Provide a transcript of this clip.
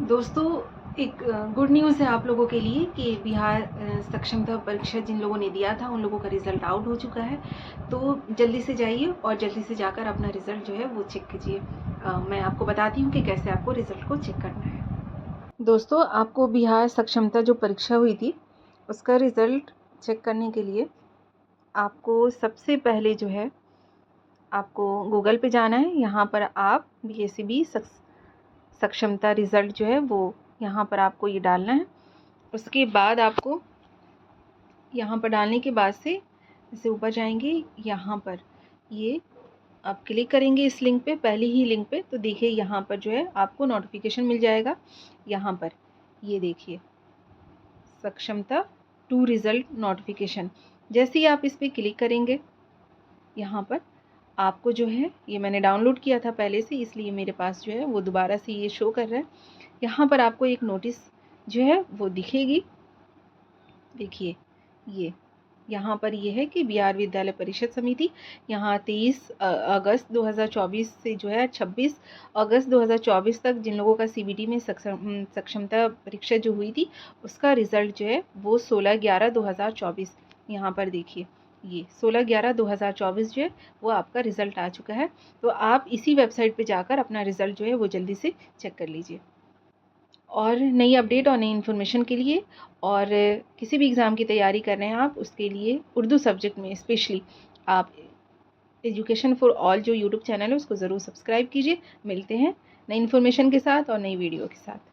दोस्तों, एक good news है आप लोगों के लिए कि बिहार सक्षमता परीक्षा जिन लोगों ने दिया था उन लोगों का रिज़ल्ट आउट हो चुका है। तो जल्दी से जाइए और जल्दी से जाकर अपना रिज़ल्ट जो है वो चेक कीजिए। मैं आपको बताती हूँ कि कैसे आपको रिज़ल्ट को चेक करना है। दोस्तों, आपको बिहार सक्षमता जो परीक्षा हुई थी उसका रिज़ल्ट चेक करने के लिए आपको सबसे पहले जो है आपको गूगल पे जाना है। यहाँ पर आप BSCB सक्षमता रिज़ल्ट जो है वो यहाँ पर आपको ये डालना है। उसके बाद आपको यहाँ पर डालने के बाद से इसे ऊपर जाएंगे, यहाँ पर ये आप क्लिक करेंगे इस लिंक पे, पहली ही लिंक पे, तो देखिए यहाँ पर जो है आपको नोटिफिकेशन मिल जाएगा। यहाँ पर ये देखिए सक्षमता 2 रिज़ल्ट नोटिफिकेशन। जैसे ही आप इस पर क्लिक करेंगे यहाँ पर आपको जो है, ये मैंने डाउनलोड किया था पहले से इसलिए मेरे पास जो है वो दोबारा से ये शो कर रहा है। यहाँ पर आपको एक नोटिस जो है वो दिखेगी। देखिए ये यहाँ पर ये है कि बिहार विद्यालय परिषद समिति यहाँ 23 अगस्त 2024 से जो है 26 अगस्त 2024 तक जिन लोगों का CBT में सक्षमता परीक्षा जो हुई थी उसका रिज़ल्ट जो है वो 16/11/2024 यहाँ पर देखिए ये 16/11/2024 जो है वो आपका रिज़ल्ट आ चुका है। तो आप इसी वेबसाइट पे जाकर अपना रिज़ल्ट जो है वो जल्दी से चेक कर लीजिए। और नई अपडेट और नई इन्फॉर्मेशन के लिए और किसी भी एग्ज़ाम की तैयारी कर रहे हैं आप, उसके लिए उर्दू सब्जेक्ट में स्पेशली आप एजुकेशन फॉर ऑल जो यूट्यूब चैनल है उसको ज़रूर सब्सक्राइब कीजिए। मिलते हैं नई इन्फॉर्मेशन के साथ और नई वीडियो के साथ।